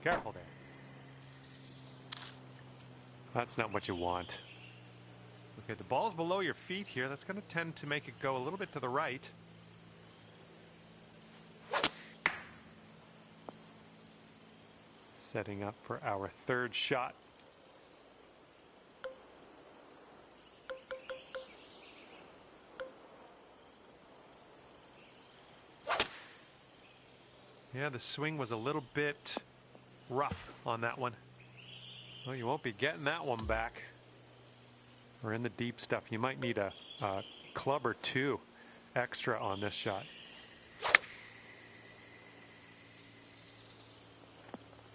Careful there. That's not what you want. Okay, the ball's below your feet here. That's going to tend to make it go a little bit to the right. Setting up for our third shot. Yeah, the swing was a little bit rough on that one. Well, you won't be getting that one back. Or in the deep stuff. You might need a club or two extra on this shot.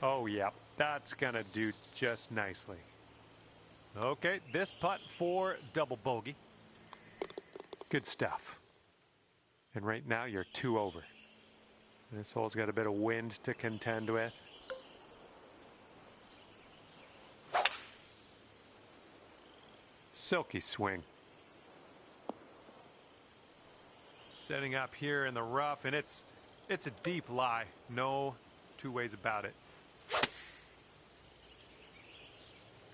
Oh, yeah, that's going to do just nicely. Okay, this putt for double bogey. Good stuff. And right now you're 2 over. This hole's got a bit of wind to contend with. Silky swing. Setting up here in the rough, and it's a deep lie. No two ways about it.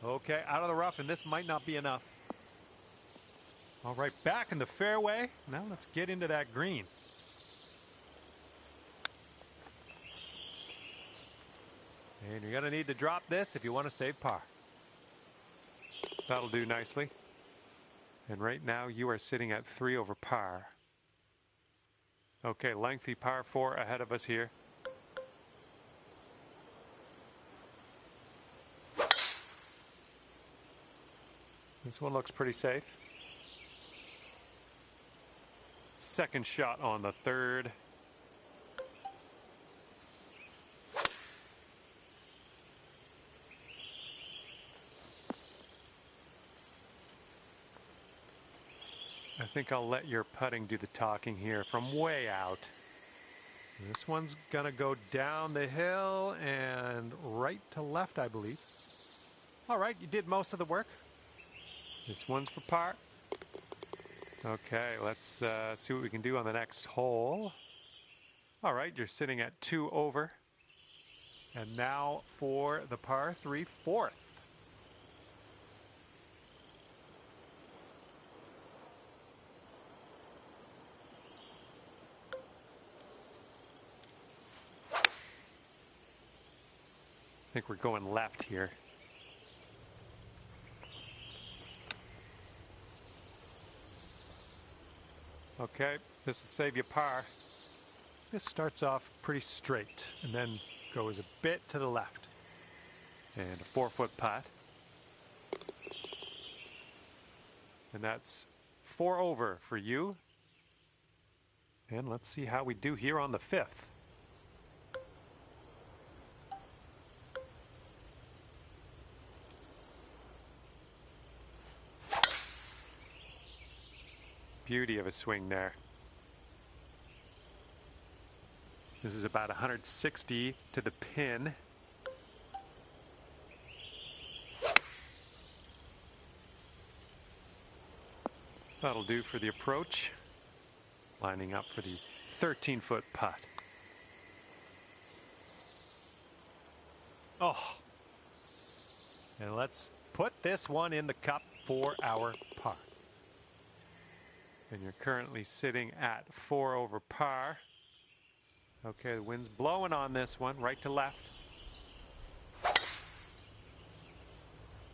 Okay, out of the rough, and this might not be enough. All right, back in the fairway. Now let's get into that green. And you're going to need to drop this if you want to save par. That'll do nicely. And right now you are sitting at 3 over par. Okay, lengthy par 4 ahead of us here. This one looks pretty safe. Second shot on the third. I think I'll let your putting do the talking here from way out. This one's gonna go down the hill and right to left, I believe. All right, you did most of the work. This one's for par. Okay, let's see what we can do on the next hole. All right, you're sitting at 2 over. And now for the par 3 fourth. I think we're going left here. Okay, this will save you par. This starts off pretty straight and then goes a bit to the left. And a 4-foot putt. And that's 4 over for you. And let's see how we do here on the 5th. Beauty of a swing there. This is about 160 to the pin. That'll do for the approach. Lining up for the 13-foot putt. Oh. And let's put this one in the cup for our par. And you're currently sitting at 4 over par. Okay, the wind's blowing on this one, right to left.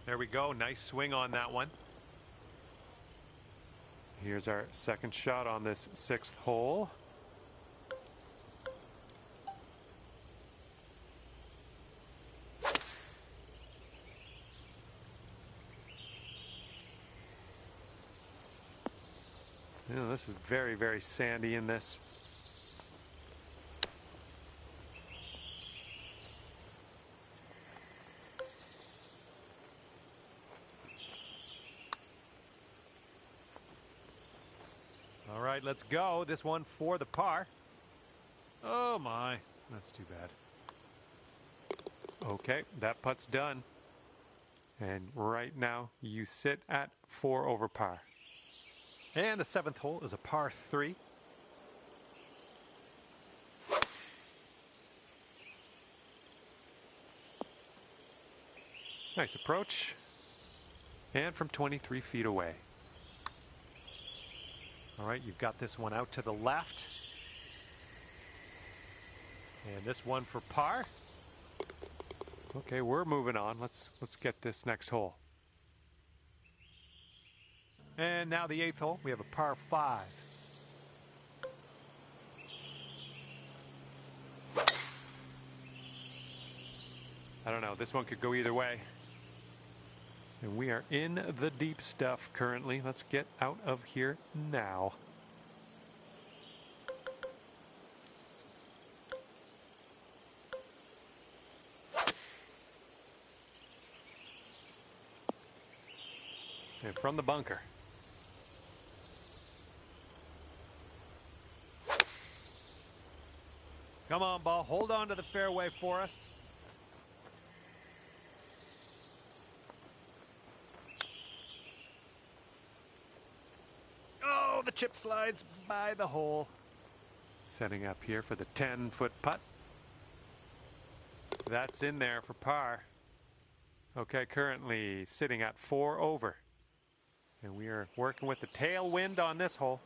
There we go, nice swing on that one. Here's our second shot on this 6th hole. You know, this is very, very sandy in this. All right, let's go. This one for the par. Oh my, that's too bad. Okay, that putt's done. And right now you sit at 4 over par. And the 7th hole is a par 3. Nice approach. And from 23 feet away. All right, you've got this one out to the left. And this one for par. Okay, we're moving on. Let's get this next hole. And now the 8th hole. We have a par 5. I don't know. This one could go either way. And we are in the deep stuff currently. Let's get out of here now. And from the bunker. Come on, ball. Hold on to the fairway for us. Oh, the chip slides by the hole. Setting up here for the 10-foot putt. That's in there for par. Okay, currently sitting at 4 over. And we are working with the tailwind on this hole.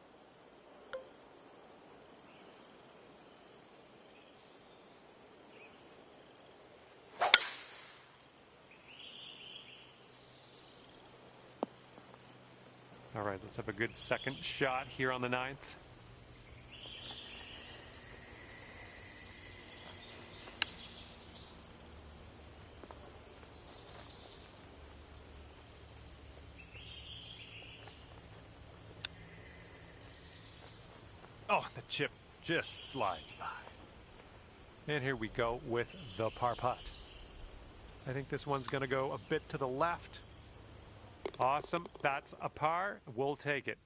All right, let's have a good second shot here on the 9th. Oh, the chip just slides by. And here we go with the par putt. I think this one's going to go a bit to the left. Awesome. That's a par. We'll take it.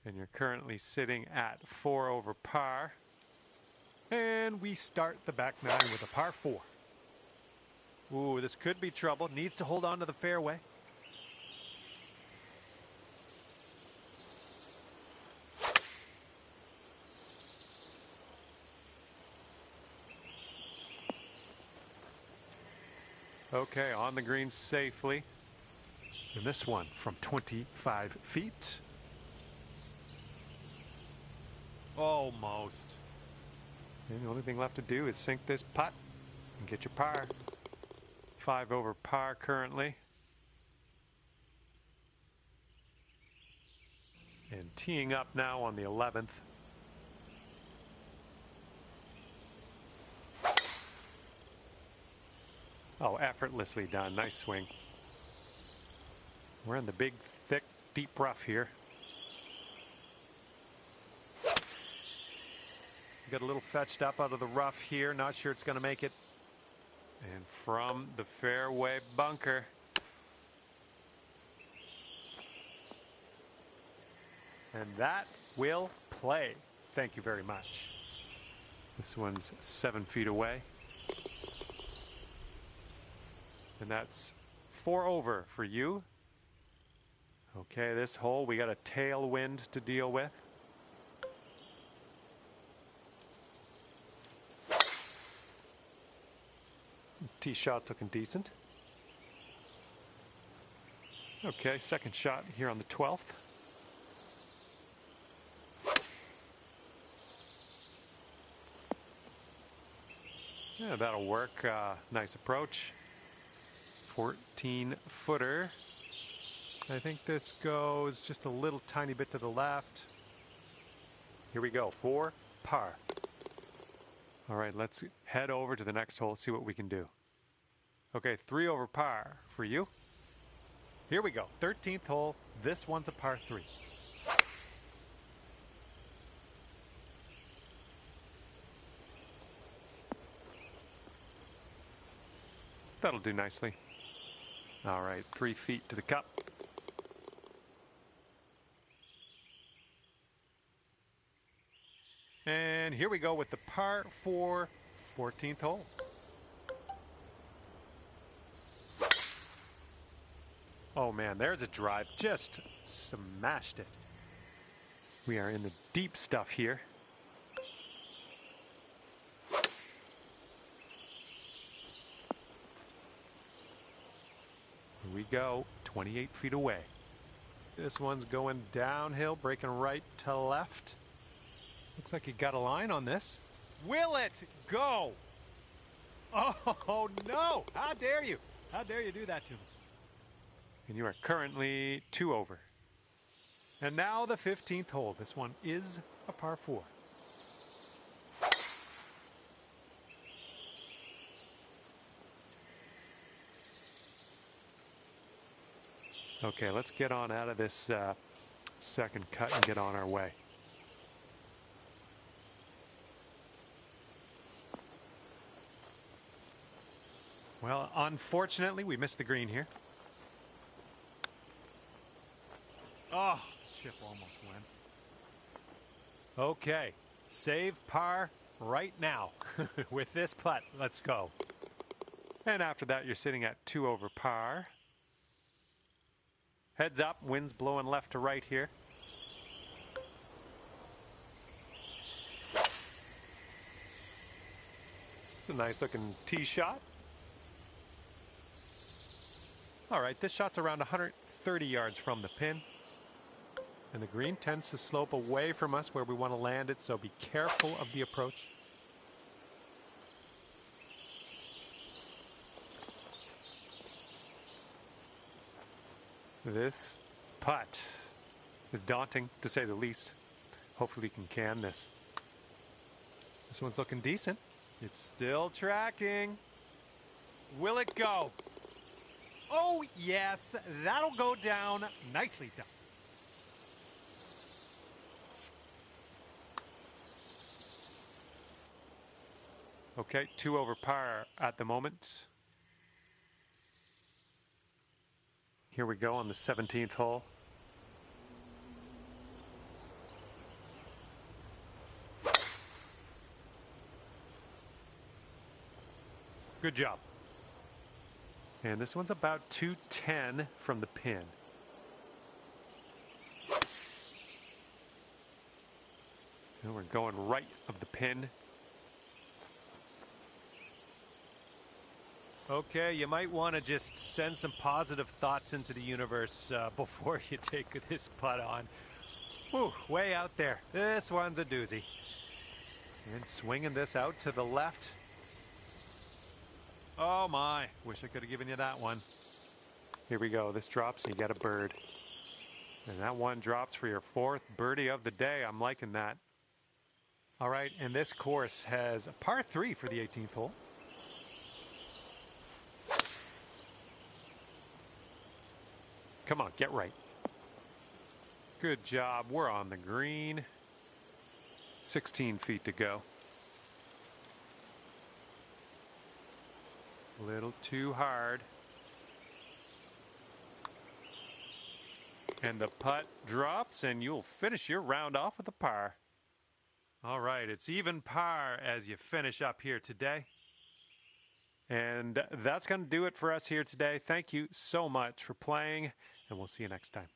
And you're currently sitting at 4 over par. And we start the back 9 with a par 4. Ooh, this could be trouble. Needs to hold on to the fairway. Okay, on the green safely. And this one from 25 feet. Almost. And the only thing left to do is sink this putt and get your par. 5 over par currently. And teeing up now on the 11th. Oh, effortlessly done. Nice swing. We're in the big, thick, deep rough here. Got a little fetched up out of the rough here. Not sure it's going to make it. And from the fairway bunker. And that will play. Thank you very much. This one's 7 feet away. And that's 4 over for you. Okay, this hole, we got a tailwind to deal with. Tee shot's looking decent. Okay, second shot here on the 12th. Yeah, that'll work. Nice approach. 14-footer. I think this goes just a little tiny bit to the left. Here we go, 4 par. All right, let's head over to the next hole, see what we can do. Okay, 3 over par for you. Here we go, 13th hole. This one's a par 3. That'll do nicely. All right, 3 feet to the cup. And here we go with the par 4, 14th hole. Oh man, there's a drive. Just smashed it. We are in the deep stuff here. we go, 28 feet away. This one's going downhill, breaking right to left. Looks like you got a line on this. Will it go? Oh, no! How dare you? How dare you do that to me? And you are currently 2 over. And now the 15th hole. This one is a par 4. Okay, let's get on out of this second cut and get on our way. Well, unfortunately, we missed the green here. Oh, chip almost went. Okay, save par right now with this putt. Let's go. And after that, you're sitting at 2 over par. Heads up, wind's blowing left to right here. It's a nice looking tee shot. All right, this shot's around 130 yards from the pin. And the green tends to slope away from us where we want to land it, so be careful of the approach. This putt is daunting, to say the least. Hopefully you can this. This one's looking decent. It's still tracking. Will it go? Oh, yes. That'll go down. Nicely done. Okay, 2 over par at the moment. Here we go on the 17th hole. Good job. And this one's about 210 from the pin. And we're going right of the pin. Okay, you might want to just send some positive thoughts into the universe before you take this putt on. Whew, way out there. This one's a doozy. And swinging this out to the left. Oh my, wish I could have given you that one. Here we go, this drops and you get a bird. And that one drops for your 4th birdie of the day. I'm liking that. All right, and this course has a par 3 for the 18th hole. Come on, get right. Good job, we're on the green. 16 feet to go. A little too hard. And the putt drops and you'll finish your round off with a par. All right, it's even par as you finish up here today. And that's going to do it for us here today. Thank you so much for playing, and we'll see you next time.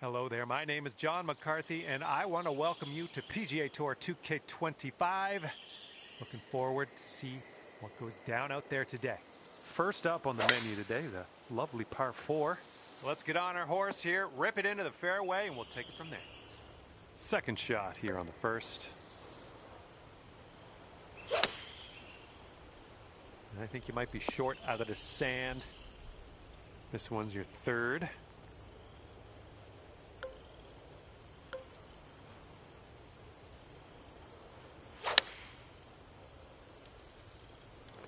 Hello there, my name is John McCarthy, and I want to welcome you to PGA Tour 2K25. Looking forward to see what goes down out there today. First up on the menu today is a lovely par 4. Let's get on our horse here, rip it into the fairway, and we'll take it from there. Second shot here on the first. And I think you might be short out of the sand. This one's your third.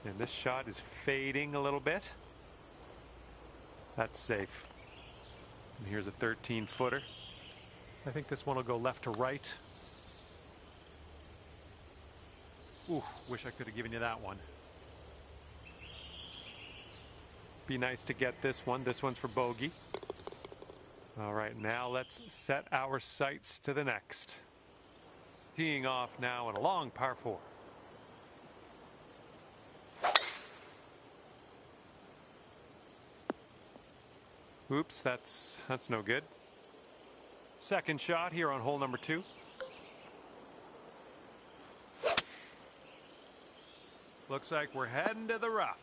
And this shot is fading a little bit. That's safe. And here's a 13-footer. I think this one will go left to right. Ooh, wish I could have given you that one. Be nice to get this one. This one's for bogey. All right, now let's set our sights to the next. Teeing off now in a long par 4. Oops, that's no good. Second shot here on hole number 2. Looks like we're heading to the rough.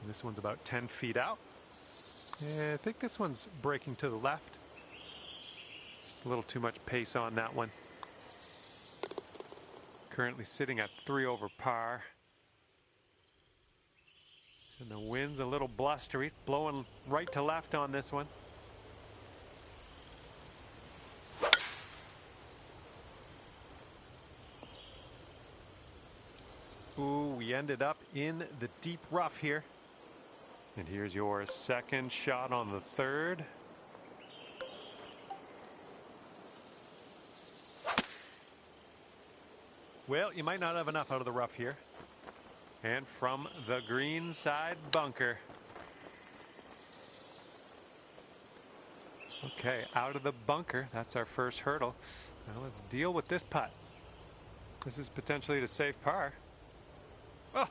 And this one's about 10 feet out. And I think this one's breaking to the left. Just a little too much pace on that one. Currently sitting at 3 over par. And the wind's a little blustery. It's blowing right to left on this one. Ooh, we ended up in the deep rough here. And here's your second shot on the third. Well, you might not have enough out of the rough here. And from the green side bunker. Okay, out of the bunker. That's our first hurdle. Now let's deal with this putt. This is potentially the safe par. Oh!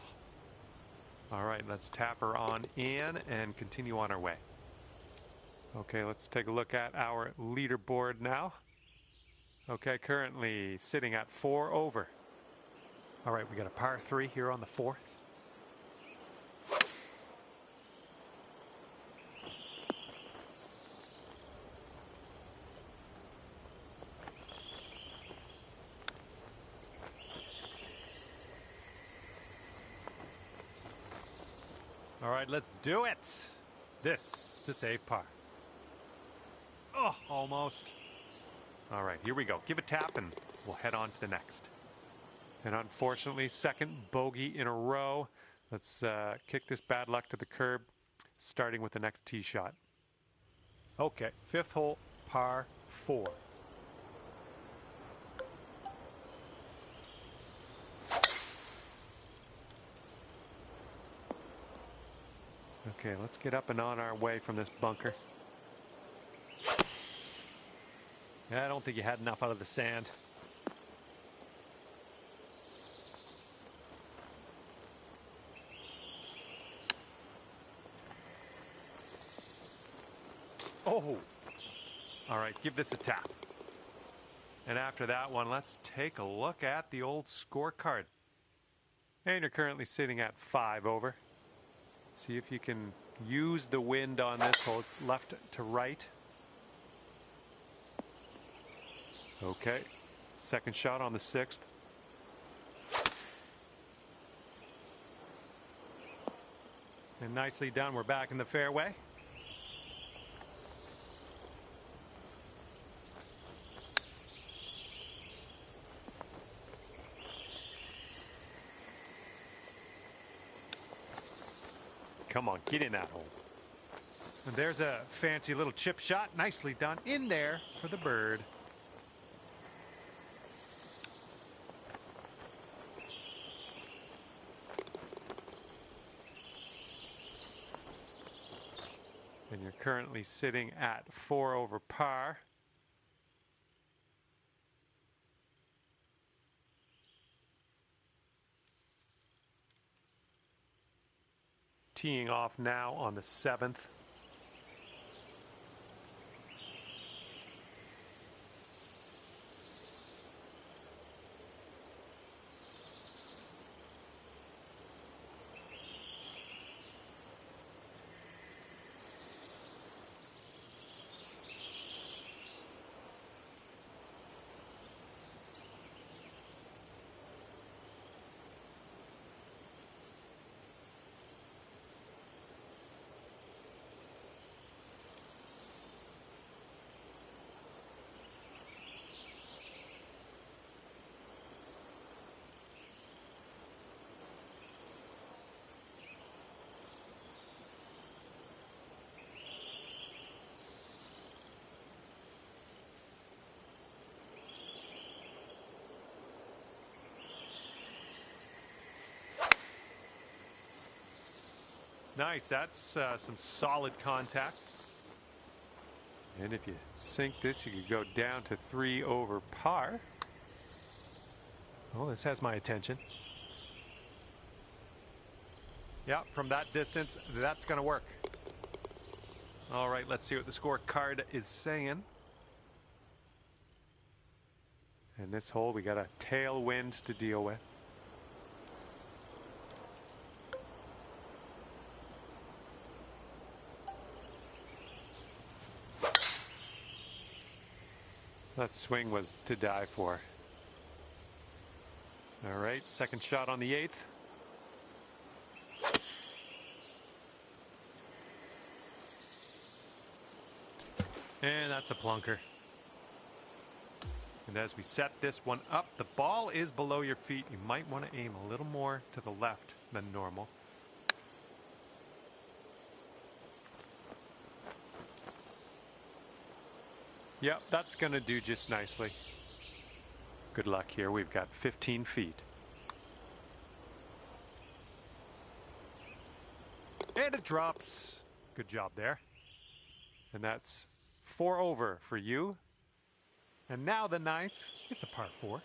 All right, let's tap her on in and continue on our way. Okay, let's take a look at our leaderboard now. Okay, currently sitting at 4 over. All right, we got a par 3 here on the 4th. All right, let's do it. This to save par. Oh, almost. All right, here we go. Give a tap and we'll head on to the next. And unfortunately, second bogey in a row. Let's kick this bad luck to the curb, starting with the next tee shot. Okay, 5th hole, par 4. Okay, let's get up and on our way from this bunker. I don't think you had enough out of the sand. Oh! All right, give this a tap. And after that one, let's take a look at the old scorecard. And you're currently sitting at 5 over. See if you can use the wind on this hole, left to right. Okay, second shot on the 6th. And nicely done, we're back in the fairway. Come on, get in that hole. And there's a fancy little chip shot. Nicely done in there for the bird. And you're currently sitting at 4 over par. Teeing off now on the 7th. Nice, that's some solid contact. And if you sink this, you could go down to 3 over par. Oh, this has my attention. Yeah, from that distance, that's going to work. All right, let's see what the scorecard is saying. And this hole, we got a tailwind to deal with. That swing was to die for. All right, second shot on the 8th. And that's a plunker. And as we set this one up, the ball is below your feet. You might want to aim a little more to the left than normal. Yep, that's going to do just nicely. Good luck here. We've got 15 feet. And it drops. Good job there. And that's 4 over for you. And now the 9th. It's a par 4.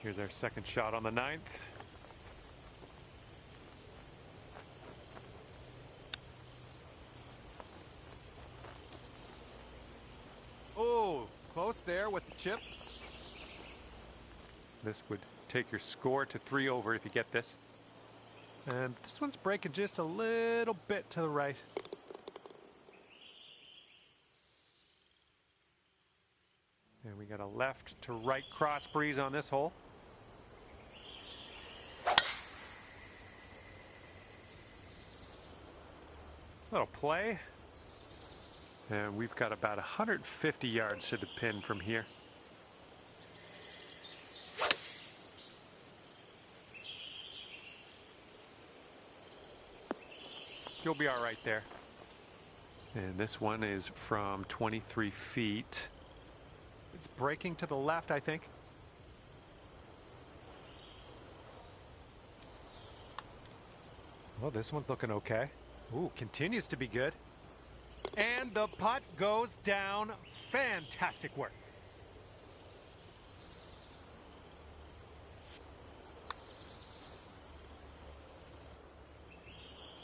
Here's our second shot on the 9th. Oh, close there with the chip. This would take your score to 3 over if you get this. And this one's breaking just a little bit to the right. And we got a left to right cross breeze on this hole. Little play. And we've got about 150 yards to the pin from here. You'll be all right there. And this one is from 23 feet. It's breaking to the left, I think. Well, this one's looking okay. Ooh, continues to be good. And the putt goes down. Fantastic work.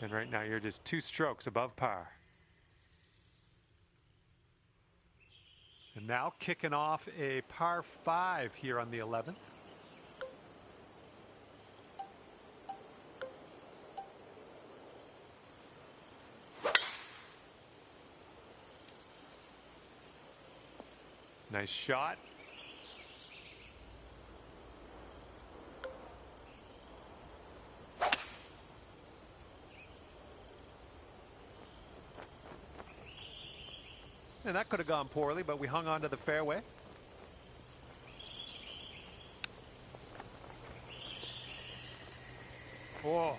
And right now you're just 2 strokes above par. Now kicking off a par 5 here on the 11th. Nice shot. And that could have gone poorly, but we hung on to the fairway. Oh,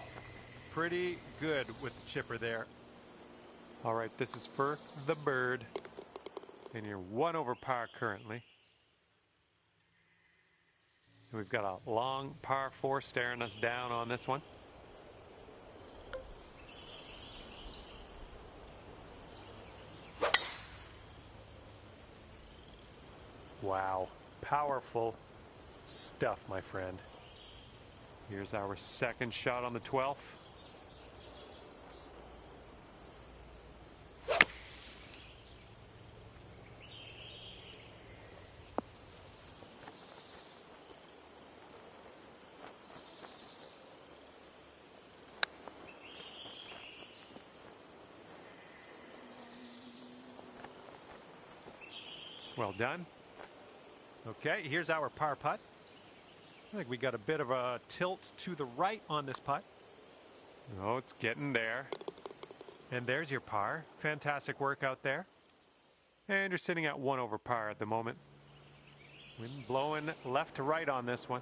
pretty good with the chipper there. All right, this is for the bird. And you're 1 over par currently. And we've got a long par 4 staring us down on this one. Wow, powerful stuff, my friend. Here's our second shot on the 12th. Well done. Okay, here's our par putt. I think we got a bit of a tilt to the right on this putt. Oh, it's getting there. And there's your par. Fantastic work out there. And you're sitting at 1 over par at the moment. Wind blowing left to right on this one.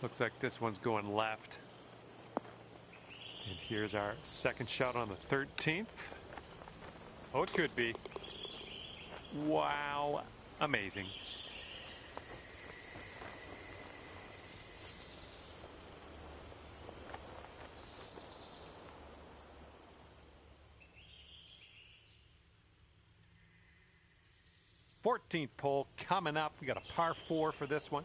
Looks like this one's going left. And here's our second shot on the 13th. Oh, it could be. Wow, amazing. .14th hole coming up. We got a par 4 for this one.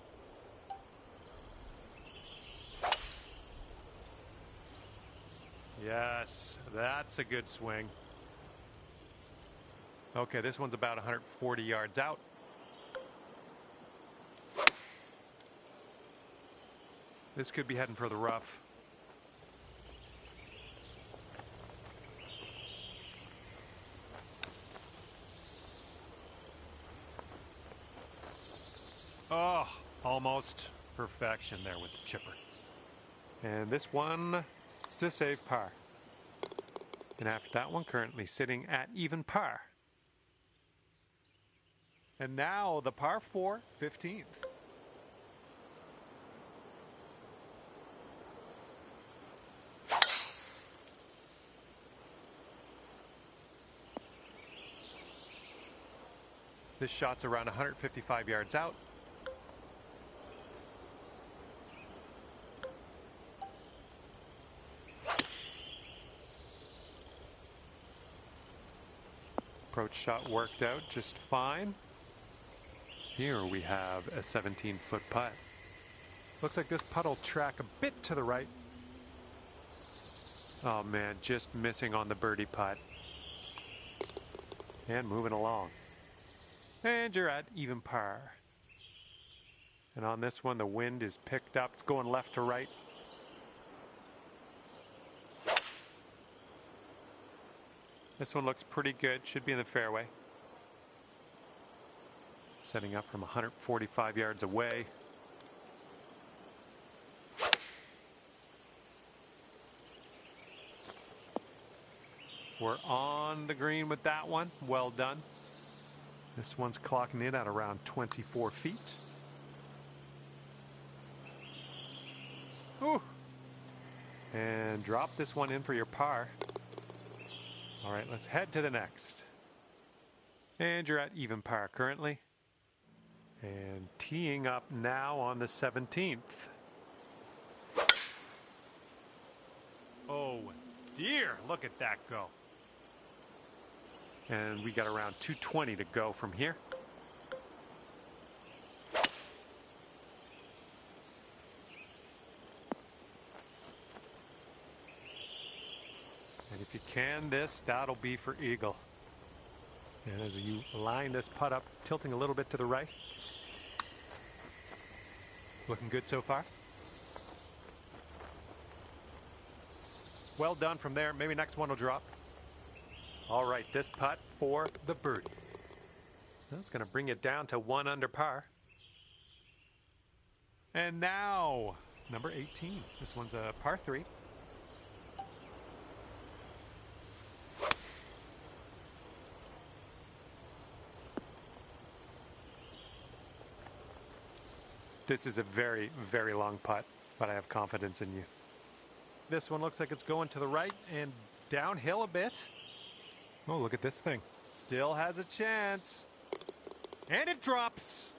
Yes, that's a good swing. Okay, this one's about 140 yards out. This could be heading for the rough. Oh, almost perfection there with the chipper. And this one is a safe par. And after that one, currently sitting at even par. And now the par 4, 15th. This shot's around 155 yards out. Approach shot worked out just fine. Here we have a 17-foot putt. Looks like this putt will track a bit to the right. Oh man, just missing on the birdie putt. And moving along. And you're at even par. And on this one, the wind is picked up. It's going left to right. This one looks pretty good. Should be in the fairway. Setting up from 145 yards away. We're on the green with that one. Well done. This one's clocking in at around 24 feet. Ooh. And drop this one in for your par. All right, let's head to the next. And you're at even par currently. And teeing up now on the 17th. Oh dear, look at that go. And we got around 220 to go from here. And if you can this, that'll be for eagle. And as you line this putt up, tilting a little bit to the right. Looking good so far. Well done from there. Maybe next one will drop. All right, this putt for the birdie. That's going to bring it down to 1 under par. And now, number 18. This one's a par 3. This is a very, very long putt, but I have confidence in you. This one looks like it's going to the right and downhill a bit. Oh, look at this thing. Still has a chance. And it drops.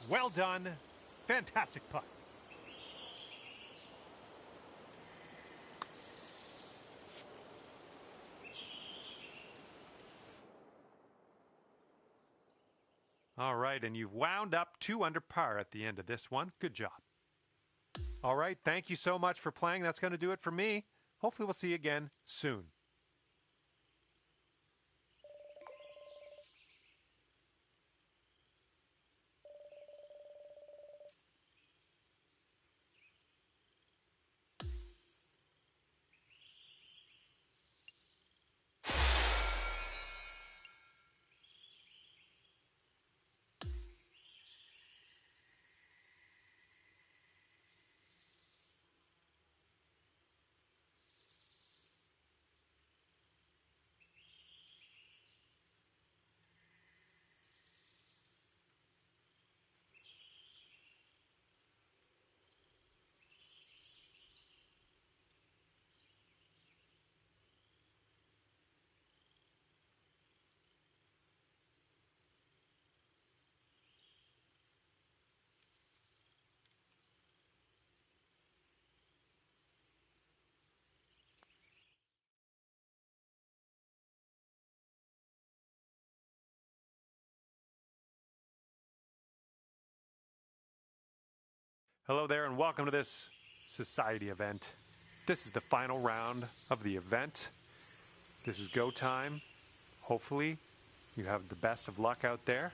Well done. Fantastic putt. All right, and you've wound up 2 under par at the end of this one. Good job. All right, thank you so much for playing. That's going to do it for me. Hopefully we'll see you again soon. Hello there and welcome to this society event. This is the final round of the event. This is go time. Hopefully you have the best of luck out there.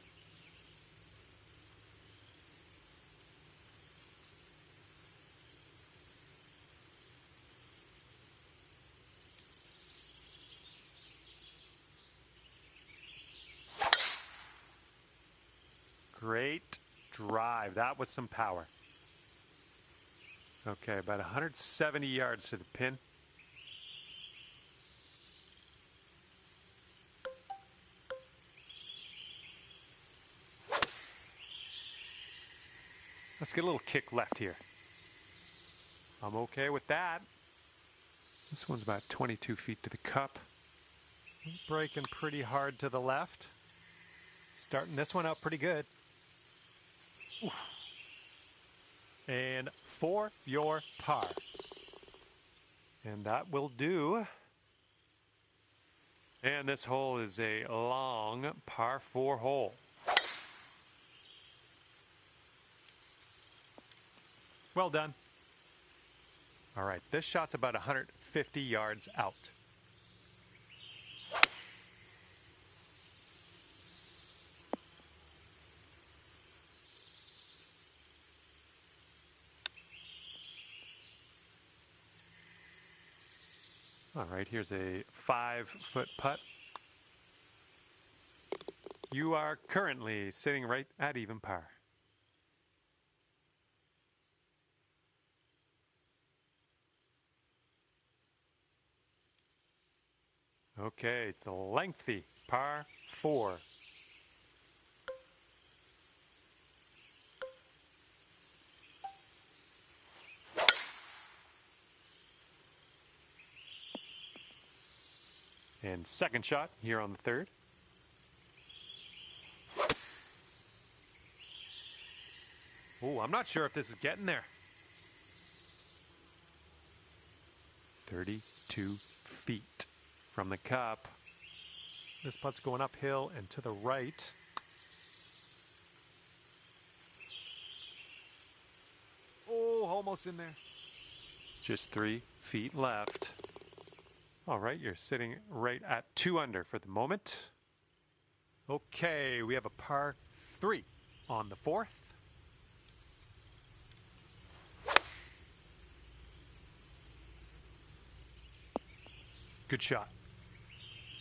Great drive. That was some power. Okay, about 170 yards to the pin. Let's get a little kick left here. I'm okay with that. This one's about 22 feet to the cup. Breaking pretty hard to the left. Starting this one out pretty good. Oof. And for your par. And that will do. And this hole is a long par 4 hole. Well done. All right, this shot's about 150 yards out. All right, here's a 5-foot putt. You are currently sitting right at even par. Okay, it's a lengthy par 4. And second shot here on the third. Oh, I'm not sure if this is getting there. 32 feet from the cup. This putt's going uphill and to the right. Oh, almost in there. Just 3 feet left. All right, you're sitting right at 2 under for the moment. Okay, we have a par 3 on the 4th. Good shot.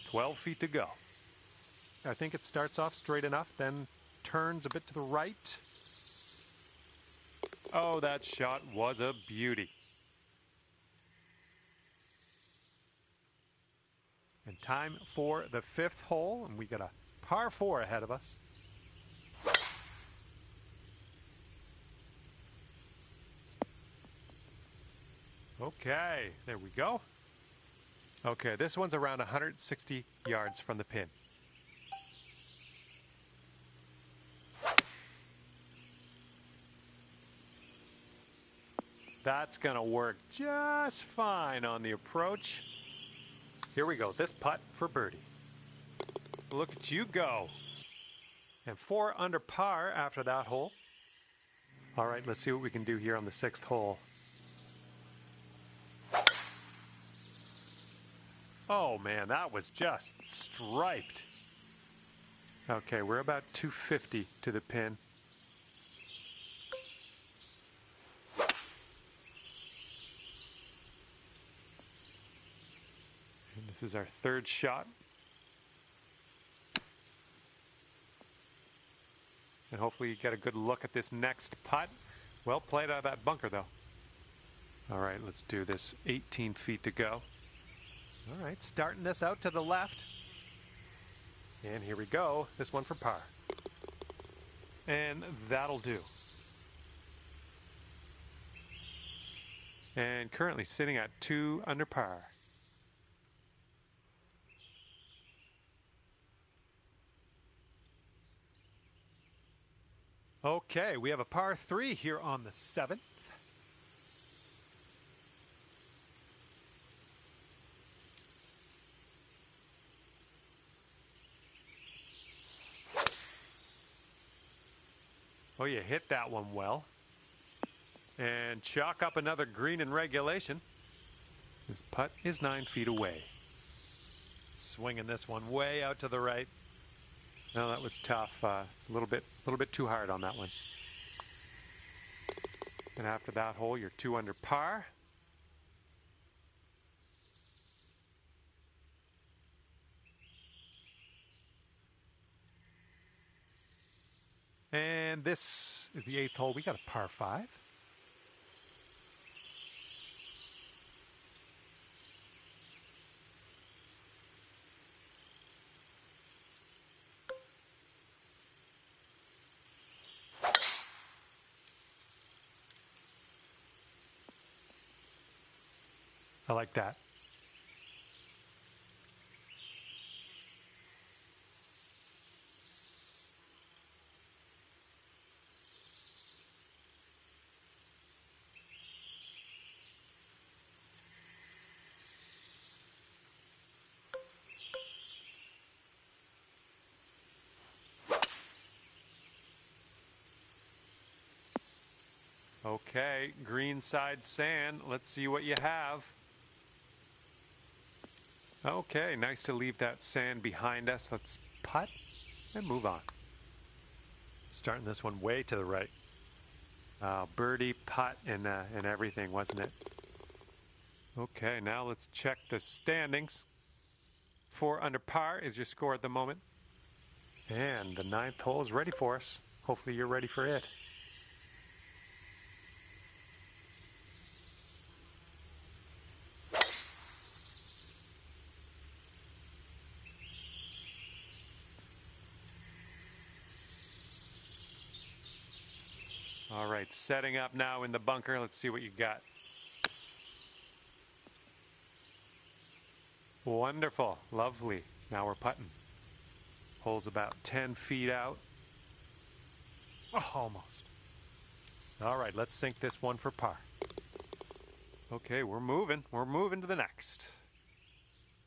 12 feet to go. I think it starts off straight enough, then turns a bit to the right. Oh, that shot was a beauty. And time for the 5th hole, and we got a par 4 ahead of us. Okay, there we go. Okay, this one's around 160 yards from the pin. That's gonna work just fine on the approach. Here we go, this putt for birdie. Look at you go. And 4 under par after that hole. All right, let's see what we can do here on the 6th hole. Oh man, that was just striped. Okay, we're about 250 to the pin. And this is our 3rd shot. And hopefully you get a good look at this next putt. Well played out of that bunker though. All right, let's do this. 18 feet to go. All right, starting this out to the left. And here we go. This one for par. And that'll do. And currently sitting at 2 under par. Okay, we have a par 3 here on the 7th. Oh, you hit that one well. And chalk up another green in regulation. This putt is 9 feet away. Swinging this one way out to the right. No, that was tough. It's a little bit too hard on that one. And after that hole, you're 2 under par. And this is the 8th hole. We got a par 5. I like that. Okay, green side sand. Let's see what you have. Okay, nice to leave that sand behind us. Let's putt and move on. Starting this one way to the right. Birdie, putt, and everything, wasn't it? Okay, now let's check the standings. 4 under par is your score at the moment. And the 9th hole is ready for us. Hopefully you're ready for it. All right, setting up now in the bunker. Let's see what you got. Wonderful, lovely. Now we're putting. Hole's about 10 feet out. Oh, almost. All right, let's sink this one for par. Okay, we're moving. We're moving to the next.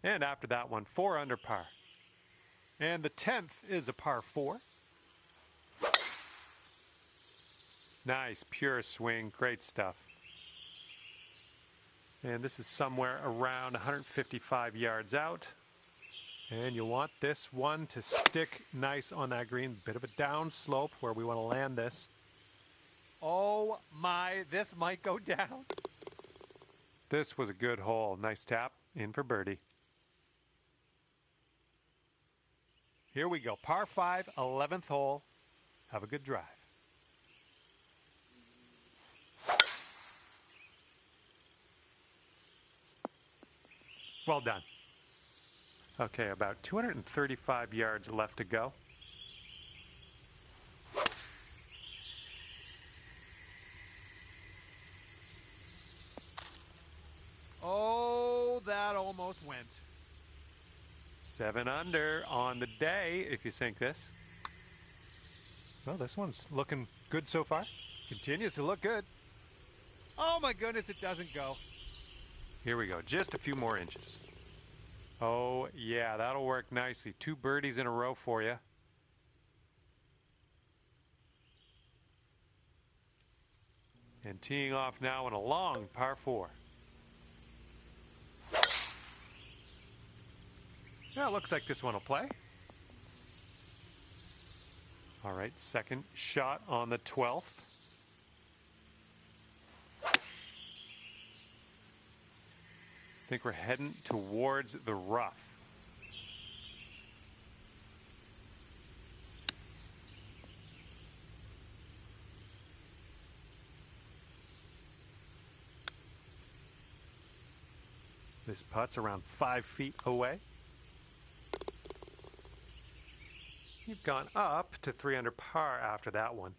And after that one, 4 under par. And the 10th is a par 4. Nice, pure swing, great stuff. And this is somewhere around 155 yards out. And you want this one to stick nice on that green. Bit of a down slope where we want to land this. Oh my, this might go down. This was a good hole. Nice tap. In for birdie. Here we go. Par 5, 11th hole. Have a good drive. Well done. Okay, about 235 yards left to go. Oh, that almost went. 7 under on the day if you sink this. Well, this one's looking good so far. Continues to look good. Oh my goodness, it doesn't go. Here we go, just a few more inches. Oh yeah, that'll work nicely. 2 birdies in a row for you. And teeing off now on a long par 4. Yeah, it looks like this one will play. All right, second shot on the 12th. I think we're heading towards the rough. This putt's around 5 feet away. You've gone up to 3 under par after that one.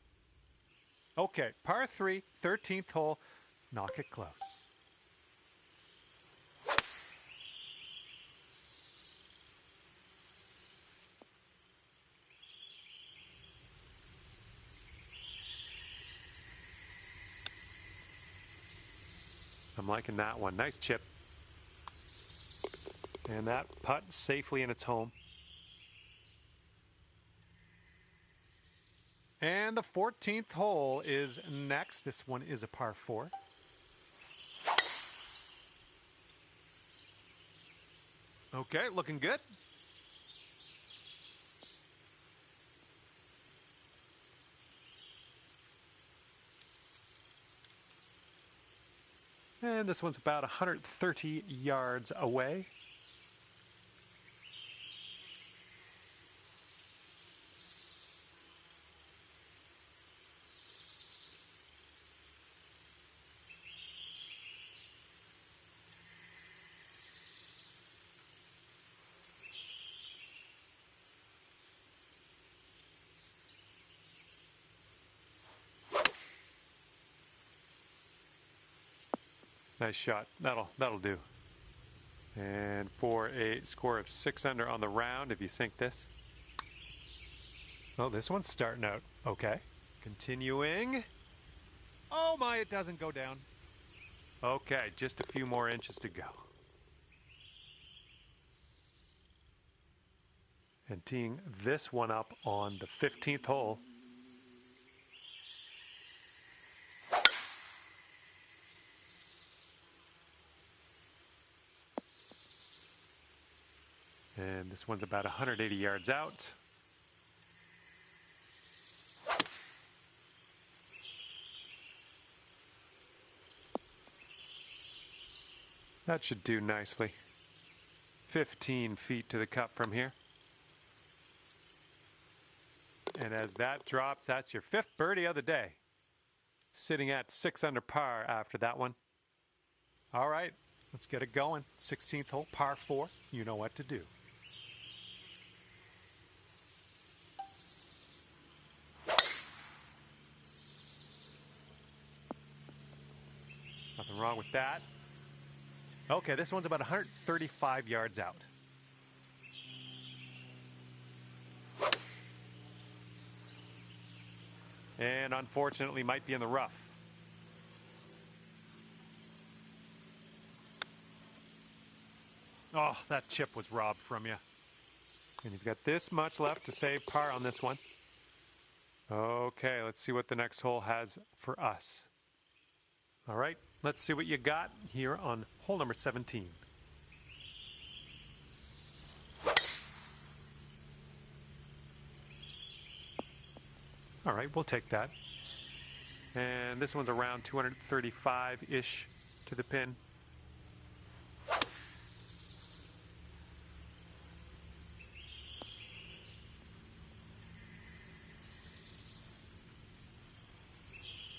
Okay, par 3, 13th hole. Knock it close. I'm liking that one. Nice chip. And that putt safely in its home. And the 14th hole is next. This one is a par 4. Okay, looking good. And this one's about 130 yards away. Nice shot. That'll do. And for a score of 6 under on the round, if you sink this. Oh, this one's starting out okay. Continuing. Oh my, it doesn't go down. Okay, just a few more inches to go. And teeing this one up on the 15th hole. And this one's about 180 yards out. That should do nicely. 15 feet to the cup from here. And as that drops, that's your 5th birdie of the day. Sitting at 6 under par after that one. All right, let's get it going. 16th hole, par 4. You know what to do. Nothing wrong with that. Okay, this one's about 135 yards out. And unfortunately might be in the rough. Oh, that chip was robbed from you. And you've got this much left to save par on this one. Okay, let's see what the next hole has for us. All right, let's see what you got here on hole number 17. All right, we'll take that. And this one's around 235-ish to the pin.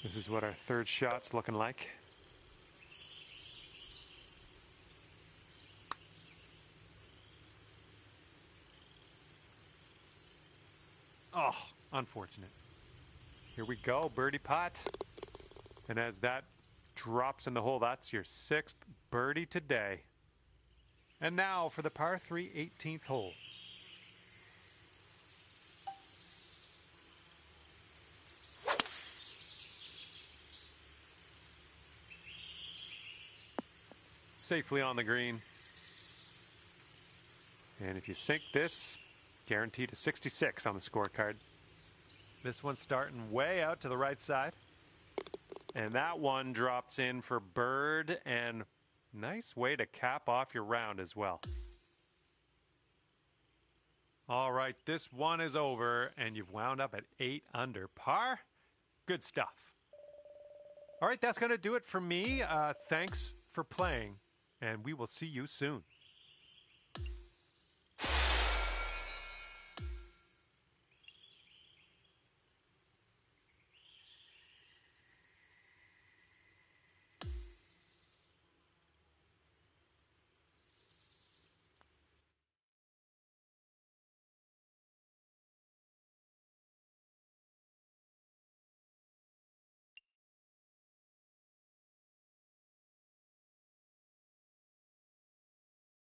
This is what our third shot's looking like. Oh, unfortunate. Here we go, birdie putt. And as that drops in the hole, that's your 6th birdie today. And now for the par 3 18th hole. Safely on the green. And if you sink this, guaranteed a 66 on the scorecard. This one's starting way out to the right side. And that one drops in for bird, and nice way to cap off your round as well. All right, this one is over, and you've wound up at 8 under par. Good stuff. All right, that's going to do it for me. Thanks for playing, and we will see you soon.